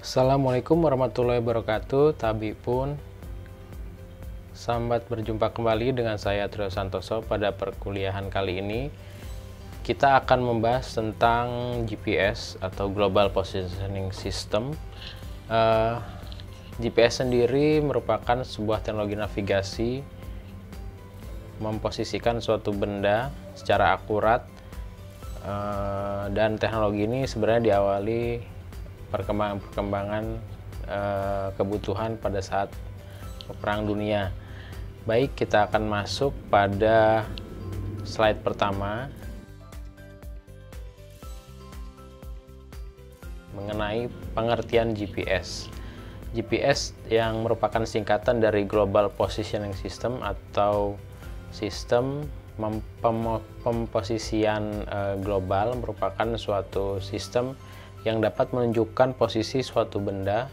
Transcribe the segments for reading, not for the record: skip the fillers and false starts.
Assalamualaikum warahmatullahi wabarakatuh, Tabi pun. Selamat berjumpa kembali dengan saya Trio Santoso. Pada perkuliahan kali ini kita akan membahas tentang GPS atau Global Positioning System. GPS sendiri merupakan sebuah teknologi navigasi memposisikan suatu benda secara akurat, dan teknologi ini sebenarnya diawali perkembangan kebutuhan pada saat Perang Dunia. Baik, kita akan masuk pada slide pertama mengenai pengertian GPS. GPS yang merupakan singkatan dari Global Positioning System atau sistem pemposisian global, merupakan suatu sistem yang dapat menunjukkan posisi suatu benda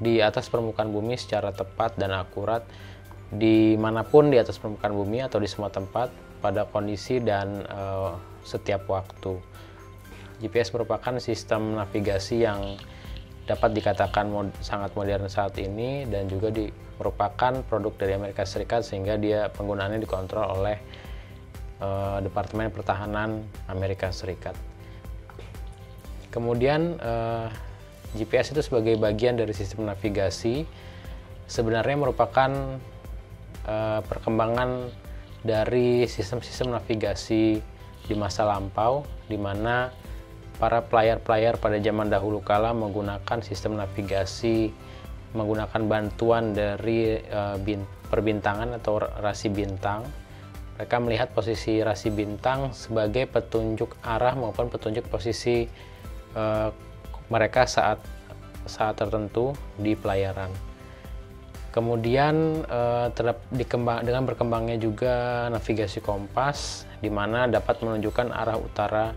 di atas permukaan bumi secara tepat dan akurat dimanapun di atas permukaan bumi atau di semua tempat pada kondisi dan setiap waktu. GPS merupakan sistem navigasi yang dapat dikatakan sangat modern saat ini dan juga merupakan produk dari Amerika Serikat, sehingga dia penggunaannya dikontrol oleh Departemen Pertahanan Amerika Serikat. Kemudian GPS itu sebagai bagian dari sistem navigasi sebenarnya merupakan perkembangan dari sistem-sistem navigasi di masa lampau, di mana para player-player pada zaman dahulu kala menggunakan sistem navigasi menggunakan bantuan dari perbintangan atau rasi bintang. Mereka melihat posisi rasi bintang sebagai petunjuk arah maupun petunjuk posisi mereka saat tertentu di pelayaran. Kemudian dengan berkembangnya juga navigasi kompas, di mana dapat menunjukkan arah utara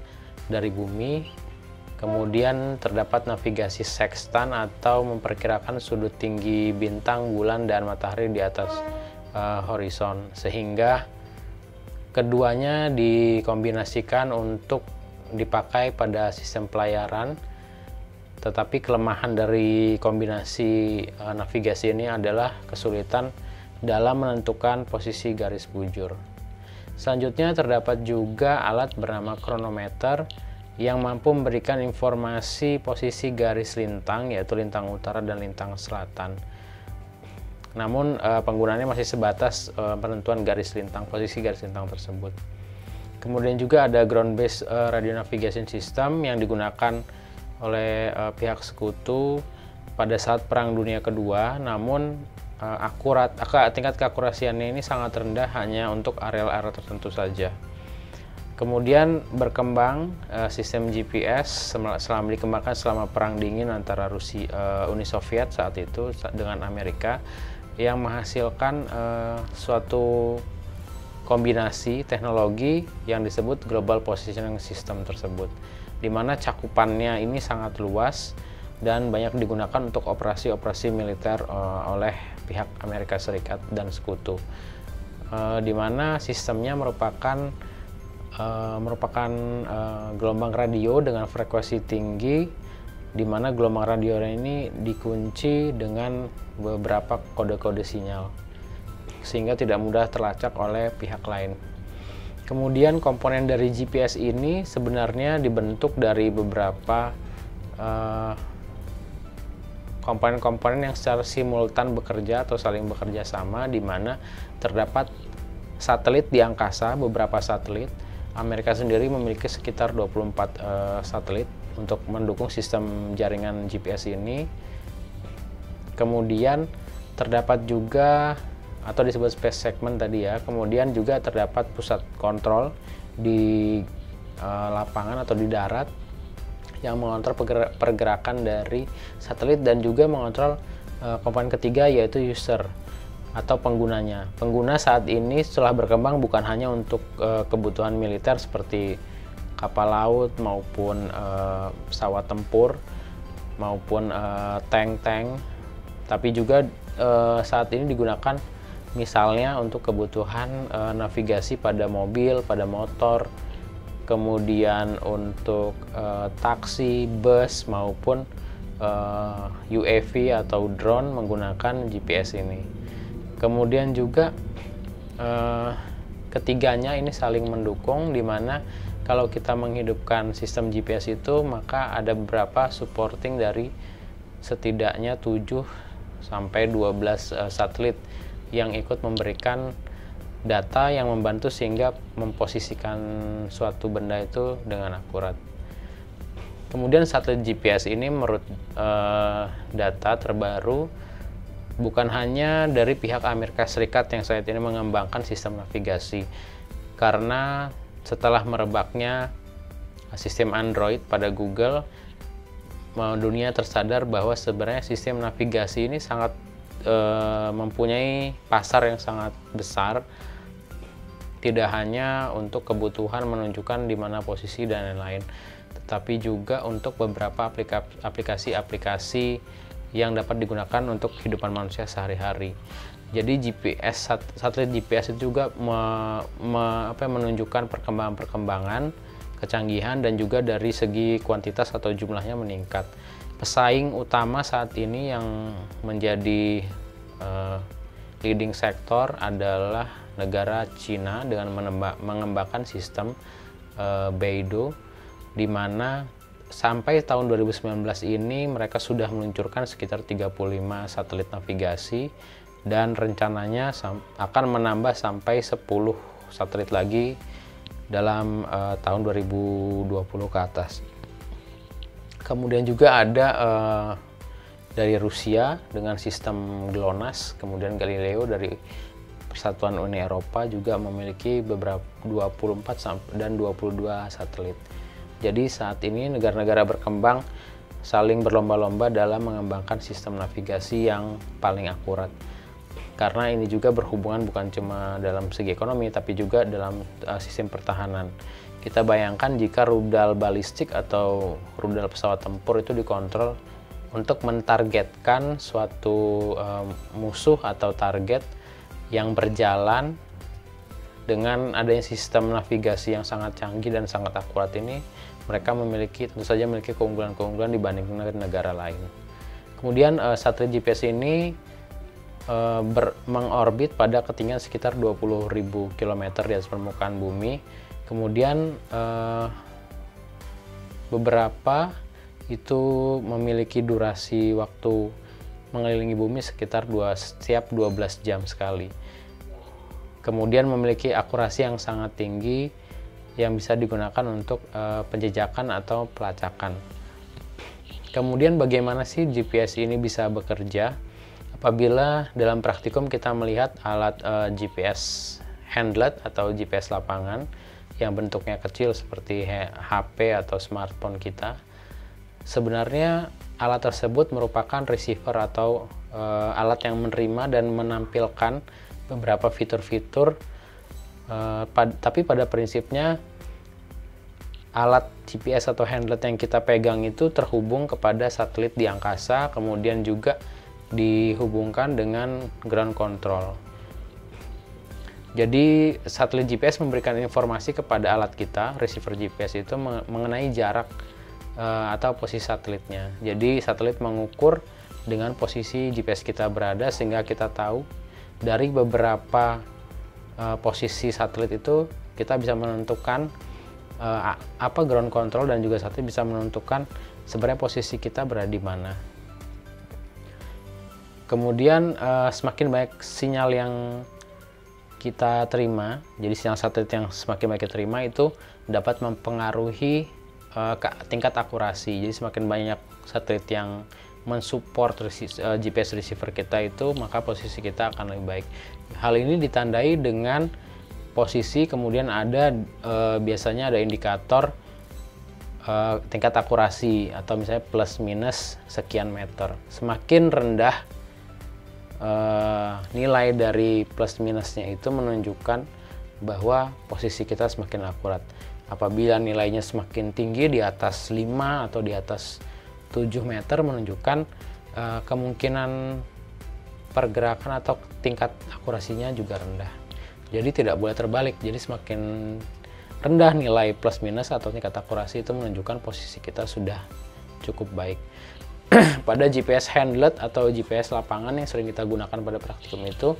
dari bumi. Kemudian terdapat navigasi sextant atau memperkirakan sudut tinggi bintang, bulan, dan matahari di atas horizon, sehingga keduanya dikombinasikan untuk dipakai pada sistem pelayaran. Tetapi kelemahan dari kombinasi navigasi ini adalah kesulitan dalam menentukan posisi garis bujur. Selanjutnya terdapat juga alat bernama kronometer yang mampu memberikan informasi posisi garis lintang, yaitu lintang utara dan lintang selatan. Namun penggunaannya masih sebatas penentuan garis lintang, posisi garis lintang tersebut. Kemudian juga ada ground based radio navigation system yang digunakan oleh pihak sekutu pada saat Perang Dunia Kedua, namun tingkat keakurasiannya ini sangat rendah, hanya untuk area-area tertentu saja. Kemudian berkembang sistem GPS dikembangkan selama Perang Dingin antara Uni Soviet saat itu dengan Amerika, yang menghasilkan suatu kombinasi teknologi yang disebut Global Positioning System tersebut, di mana cakupannya ini sangat luas dan banyak digunakan untuk operasi-operasi militer oleh pihak Amerika Serikat dan sekutu, di mana sistemnya merupakan gelombang radio dengan frekuensi tinggi, di mana gelombang radio ini dikunci dengan beberapa kode-kode sinyal, sehingga tidak mudah terlacak oleh pihak lain. Kemudian komponen dari GPS ini sebenarnya dibentuk dari beberapa komponen-komponen yang secara simultan bekerja atau saling bekerja sama, di mana terdapat satelit di angkasa, beberapa satelit. Amerika sendiri memiliki sekitar 24 satelit untuk mendukung sistem jaringan GPS ini. Kemudian terdapat juga atau disebut space segment tadi ya. Kemudian juga terdapat pusat kontrol di lapangan atau di darat yang mengontrol pergerakan dari satelit dan juga mengontrol komponen ketiga, yaitu user atau penggunanya. Pengguna saat ini setelah berkembang bukan hanya untuk kebutuhan militer seperti kapal laut maupun pesawat tempur maupun tank-tank, tapi juga saat ini digunakan misalnya untuk kebutuhan navigasi pada mobil, pada motor, kemudian untuk taksi, bus maupun UAV atau drone menggunakan GPS ini. Kemudian juga ketiganya ini saling mendukung, di mana kalau kita menghidupkan sistem GPS itu, maka ada beberapa supporting dari setidaknya 7 sampai 12 satelit yang ikut memberikan data yang membantu sehingga memposisikan suatu benda itu dengan akurat. Kemudian satelit GPS ini menurut data terbaru bukan hanya dari pihak Amerika Serikat yang saat ini mengembangkan sistem navigasi, karena setelah merebaknya sistem Android pada Google, dunia tersadar bahwa sebenarnya sistem navigasi ini sangat mempunyai pasar yang sangat besar, tidak hanya untuk kebutuhan menunjukkan di mana posisi dan lain-lain, tetapi juga untuk beberapa aplikasi-aplikasi yang dapat digunakan untuk kehidupan manusia sehari-hari. Jadi satelit GPS itu juga menunjukkan perkembangan, kecanggihan, dan juga dari segi kuantitas atau jumlahnya meningkat. Pesaing utama saat ini yang menjadi leading sektor adalah negara Cina dengan mengembangkan sistem Beidou, di mana sampai tahun 2019 ini mereka sudah meluncurkan sekitar 35 satelit navigasi, dan rencananya akan menambah sampai 10 satelit lagi dalam tahun 2020 ke atas. Kemudian juga ada dari Rusia dengan sistem GLONASS, kemudian Galileo dari Persatuan Uni Eropa juga memiliki beberapa 24 dan 22 satelit. Jadi saat ini negara-negara berkembang saling berlomba-lomba dalam mengembangkan sistem navigasi yang paling akurat. Karena ini juga berhubungan bukan cuma dalam segi ekonomi, tapi juga dalam sistem pertahanan. Kita bayangkan jika rudal balistik atau rudal pesawat tempur itu dikontrol untuk mentargetkan suatu musuh atau target yang berjalan, dengan adanya sistem navigasi yang sangat canggih dan sangat akurat ini, mereka tentu saja memiliki keunggulan-keunggulan dibanding negara lain. Kemudian satelit GPS ini mengorbit pada ketinggian sekitar 20.000 km di atas permukaan bumi. Kemudian beberapa itu memiliki durasi waktu mengelilingi bumi sekitar setiap 12 jam sekali. Kemudian memiliki akurasi yang sangat tinggi yang bisa digunakan untuk penjejakan atau pelacakan. Kemudian bagaimana sih GPS ini bisa bekerja? Apabila dalam praktikum kita melihat alat GPS handlet atau GPS lapangan yang bentuknya kecil seperti HP atau smartphone kita, sebenarnya alat tersebut merupakan receiver atau alat yang menerima dan menampilkan beberapa fitur-fitur, tapi pada prinsipnya alat GPS atau handlet yang kita pegang itu terhubung kepada satelit di angkasa, kemudian juga dihubungkan dengan ground control. Jadi satelit GPS memberikan informasi kepada alat kita, receiver GPS itu, mengenai jarak atau posisi satelitnya. Jadi satelit mengukur dengan posisi GPS kita berada, sehingga kita tahu dari beberapa posisi satelit itu kita bisa menentukan apa ground control, dan juga satelit bisa menentukan sebenarnya posisi kita berada di mana. Kemudian semakin banyak sinyal yang kita terima, jadi sinyal satelit yang semakin banyak kita terima itu dapat mempengaruhi tingkat akurasi. Jadi semakin banyak satelit yang mensupport GPS receiver kita itu, maka posisi kita akan lebih baik. Hal ini ditandai dengan posisi, kemudian ada biasanya ada indikator tingkat akurasi, atau misalnya plus minus sekian meter. Semakin rendah nilai dari plus minusnya itu menunjukkan bahwa posisi kita semakin akurat. Apabila nilainya semakin tinggi, di atas 5 atau di atas 7 meter, menunjukkan kemungkinan pergerakan atau tingkat akurasinya juga rendah. Jadi tidak boleh terbalik. Jadi semakin rendah nilai plus minus atau tingkat akurasi itu menunjukkan posisi kita sudah cukup baik. pada GPS handlet atau GPS lapangan yang sering kita gunakan pada praktikum itu,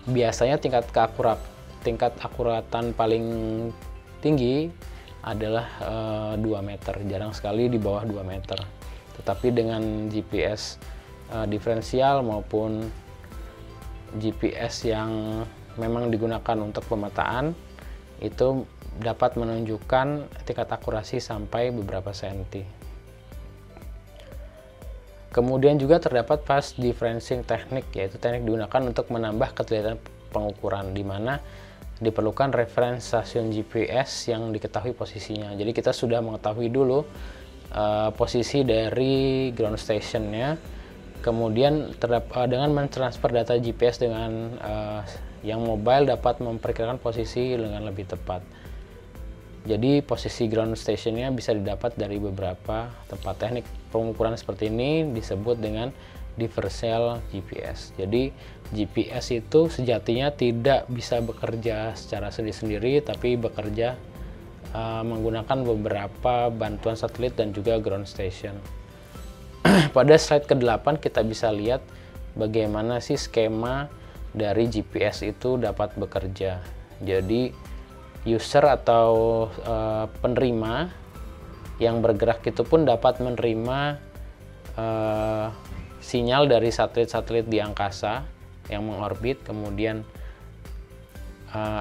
biasanya tingkat akuratan paling tinggi adalah 2 meter, jarang sekali di bawah 2 meter. Tetapi dengan GPS diferensial maupun GPS yang memang digunakan untuk pemetaan, itu dapat menunjukkan tingkat akurasi sampai beberapa senti. Kemudian juga terdapat fast differencing teknik, yaitu teknik digunakan untuk menambah ketelitian pengukuran, di mana diperlukan reference stasiun GPS yang diketahui posisinya. Jadi kita sudah mengetahui dulu posisi dari ground stationnya, kemudian dengan mentransfer data GPS dengan yang mobile dapat memperkirakan posisi dengan lebih tepat. Jadi posisi ground stationnya bisa didapat dari beberapa tempat. Teknik pengukuran seperti ini disebut dengan differential GPS. Jadi GPS itu sejatinya tidak bisa bekerja secara sendiri-sendiri, tapi bekerja menggunakan beberapa bantuan satelit dan juga ground station. Pada slide ke-8 kita bisa lihat bagaimana sih skema dari GPS itu dapat bekerja. Jadi user atau penerima yang bergerak itu pun dapat menerima sinyal dari satelit-satelit di angkasa yang mengorbit. Kemudian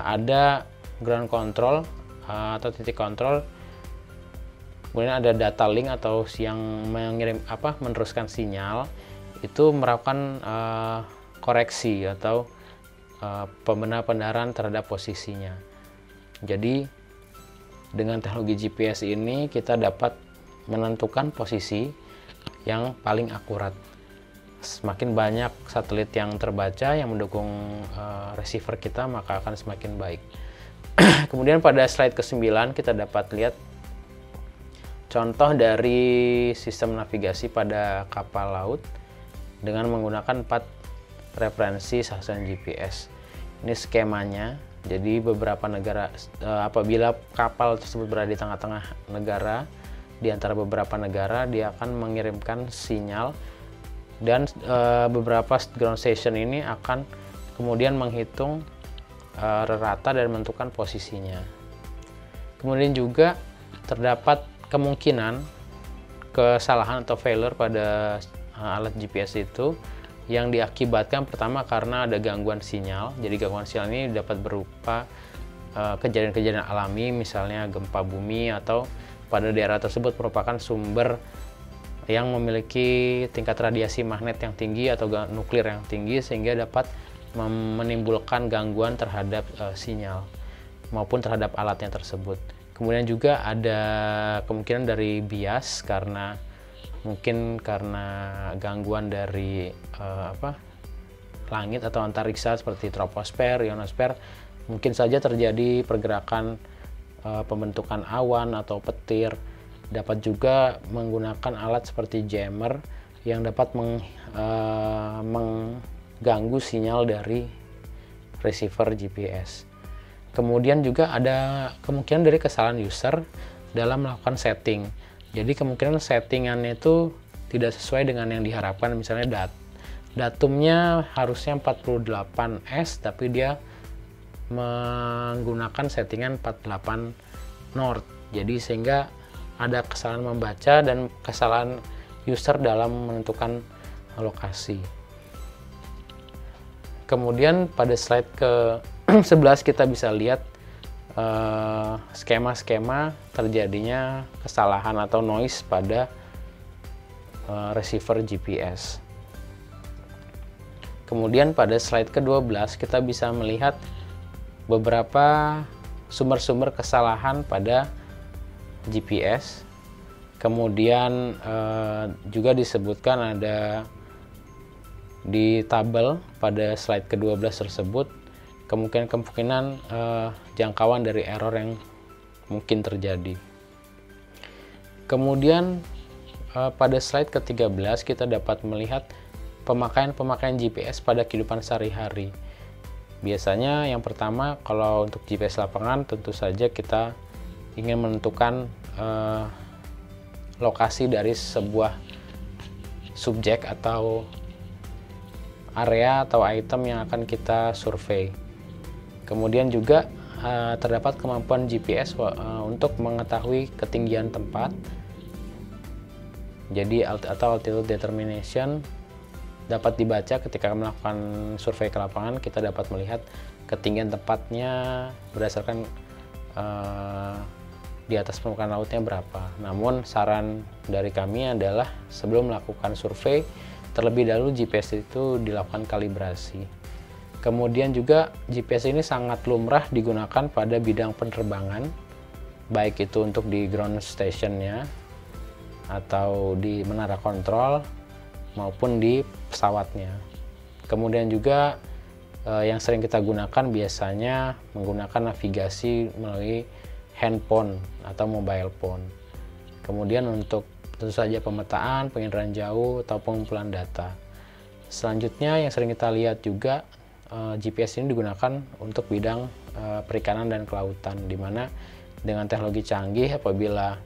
ada ground control atau titik kontrol, kemudian ada data link atau yang meneruskan sinyal itu melakukan koreksi atau pembenaran terhadap posisinya. Jadi dengan teknologi GPS ini kita dapat menentukan posisi yang paling akurat. Semakin banyak satelit yang terbaca yang mendukung receiver kita, maka akan semakin baik. Kemudian pada slide ke-9 kita dapat lihat contoh dari sistem navigasi pada kapal laut dengan menggunakan 4 referensi sasaran GPS. Ini skemanya. Jadi beberapa negara, apabila kapal tersebut berada di tengah-tengah negara, di antara beberapa negara, dia akan mengirimkan sinyal, dan beberapa ground station ini akan kemudian menghitung rata dan menentukan posisinya. Kemudian juga terdapat kemungkinan kesalahan atau failure pada alat GPS itu yang diakibatkan pertama karena ada gangguan sinyal. Jadi gangguan sinyal ini dapat berupa kejadian-kejadian alami, misalnya gempa bumi, atau pada daerah tersebut merupakan sumber yang memiliki tingkat radiasi magnet yang tinggi atau nuklir yang tinggi, sehingga dapat menimbulkan gangguan terhadap sinyal maupun terhadap alatnya tersebut. Kemudian juga ada kemungkinan dari bias, mungkin karena gangguan dari langit atau antariksa seperti troposfer, ionosfer, mungkin saja terjadi pergerakan pembentukan awan atau petir. Dapat juga menggunakan alat seperti jammer yang dapat mengganggu sinyal dari receiver GPS. Kemudian juga ada kemungkinan dari kesalahan user dalam melakukan setting. Jadi kemungkinan settingannya itu tidak sesuai dengan yang diharapkan. Misalnya datumnya harusnya 48S, tapi dia menggunakan settingan 48 North. Jadi sehingga ada kesalahan membaca dan kesalahan user dalam menentukan lokasi. Kemudian pada slide ke-11 kita bisa lihat skema-skema terjadinya kesalahan atau noise pada receiver GPS. Kemudian pada slide ke-12 kita bisa melihat beberapa sumber-sumber kesalahan pada GPS. Kemudian juga disebutkan ada di tabel pada slide ke-12 tersebut kemungkinan jangkauan dari error yang mungkin terjadi. Kemudian pada slide ke-13 kita dapat melihat pemakaian GPS pada kehidupan sehari-hari. Biasanya yang pertama, kalau untuk GPS lapangan tentu saja kita ingin menentukan lokasi dari sebuah subjek atau area atau item yang akan kita survei. Kemudian juga terdapat kemampuan GPS untuk mengetahui ketinggian tempat. Jadi atau altitude determination dapat dibaca ketika melakukan survei ke lapangan. Kita dapat melihat ketinggian tempatnya berdasarkan di atas permukaan lautnya berapa. Namun saran dari kami adalah sebelum melakukan survei, terlebih dahulu GPS itu dilakukan kalibrasi. Kemudian juga GPS ini sangat lumrah digunakan pada bidang penerbangan, baik itu untuk di ground stationnya atau di menara kontrol maupun di pesawatnya. Kemudian juga yang sering kita gunakan biasanya menggunakan navigasi melalui handphone atau mobile phone. Kemudian untuk tentu saja pemetaan, penginderaan jauh, atau pengumpulan data. Selanjutnya yang sering kita lihat juga GPS ini digunakan untuk bidang perikanan dan kelautan, di mana dengan teknologi canggih apabila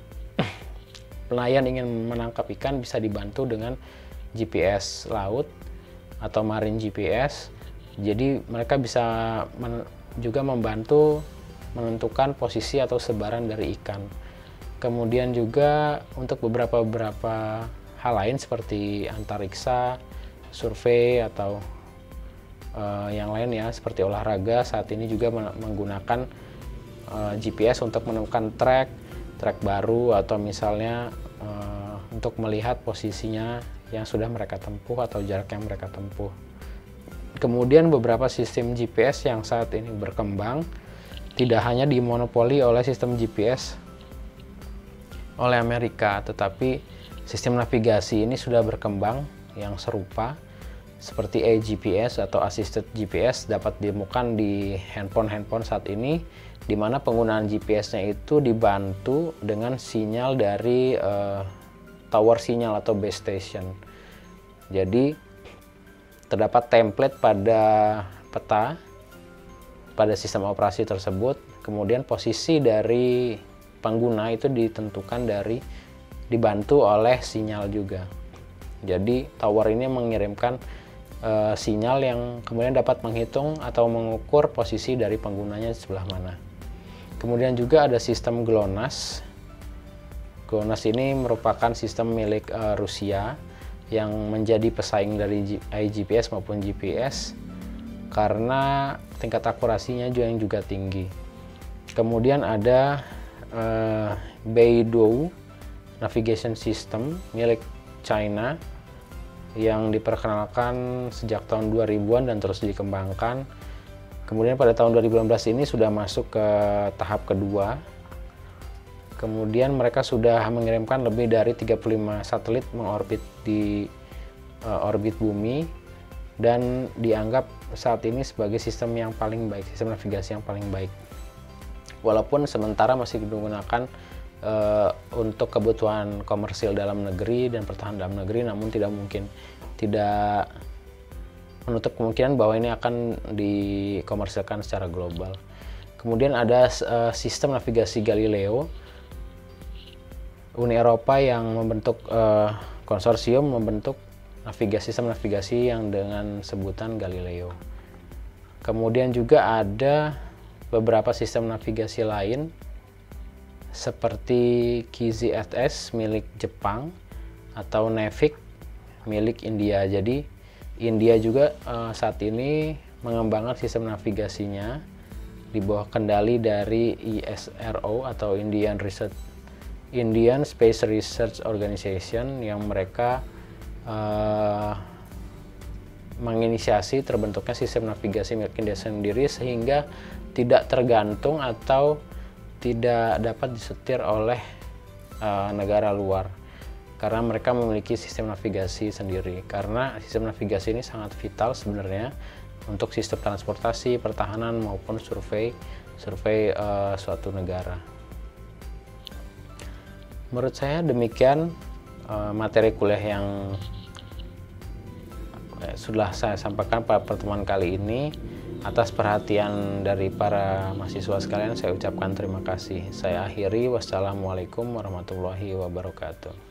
nelayan ingin menangkap ikan bisa dibantu dengan GPS laut atau marine GPS. Jadi mereka bisa juga membantu menentukan posisi atau sebaran dari ikan. Kemudian juga untuk beberapa hal lain seperti antariksa, survei atau yang lain ya, seperti olahraga saat ini juga menggunakan GPS untuk menemukan trek baru, atau misalnya untuk melihat posisinya yang sudah mereka tempuh atau jarak yang mereka tempuh. Kemudian beberapa sistem GPS yang saat ini berkembang tidak hanya dimonopoli oleh sistem GPS oleh Amerika, tetapi sistem navigasi ini sudah berkembang yang serupa seperti AGPS atau Assisted GPS dapat ditemukan di handphone saat ini, di mana penggunaan GPS-nya itu dibantu dengan sinyal dari tower sinyal atau base station. Jadi terdapat template pada peta pada sistem operasi tersebut, kemudian posisi dari pengguna itu ditentukan dibantu oleh sinyal juga. Jadi tower ini mengirimkan sinyal yang kemudian dapat menghitung atau mengukur posisi dari penggunanya di sebelah mana. Kemudian juga ada sistem GLONASS. GLONASS ini merupakan sistem milik Rusia yang menjadi pesaing dari iGPS maupun GPS karena tingkat akurasinya juga tinggi. Kemudian ada Beidou Navigation System milik China yang diperkenalkan sejak tahun 2000-an dan terus dikembangkan. Kemudian pada tahun 2016 ini sudah masuk ke tahap kedua. Kemudian mereka sudah mengirimkan lebih dari 35 satelit mengorbit di orbit bumi dan dianggap saat ini sebagai sistem yang paling baik, sistem navigasi yang paling baik. Walaupun sementara masih digunakan untuk kebutuhan komersil dalam negeri dan pertahanan dalam negeri, namun tidak menutup kemungkinan bahwa ini akan dikomersilkan secara global. Kemudian ada sistem navigasi Galileo. Uni Eropa yang membentuk konsorsium membentuk sistem navigasi yang dengan sebutan Galileo. Kemudian juga ada beberapa sistem navigasi lain seperti KZSS milik Jepang atau Navic milik India. Jadi India juga saat ini mengembangkan sistem navigasinya di bawah kendali dari ISRO atau Indian Space Research Organization, yang mereka menginisiasi terbentuknya sistem navigasi milik India sendiri sehingga tidak tergantung atau tidak dapat disetir oleh negara luar, karena mereka memiliki sistem navigasi sendiri. Karena sistem navigasi ini sangat vital sebenarnya untuk sistem transportasi, pertahanan maupun survei suatu negara. Menurut saya demikian materi kuliah yang sudah saya sampaikan pada pertemuan kali ini. Atas perhatian dari para mahasiswa sekalian, saya ucapkan terima kasih. Saya akhiri, wassalamualaikum warahmatullahi wabarakatuh.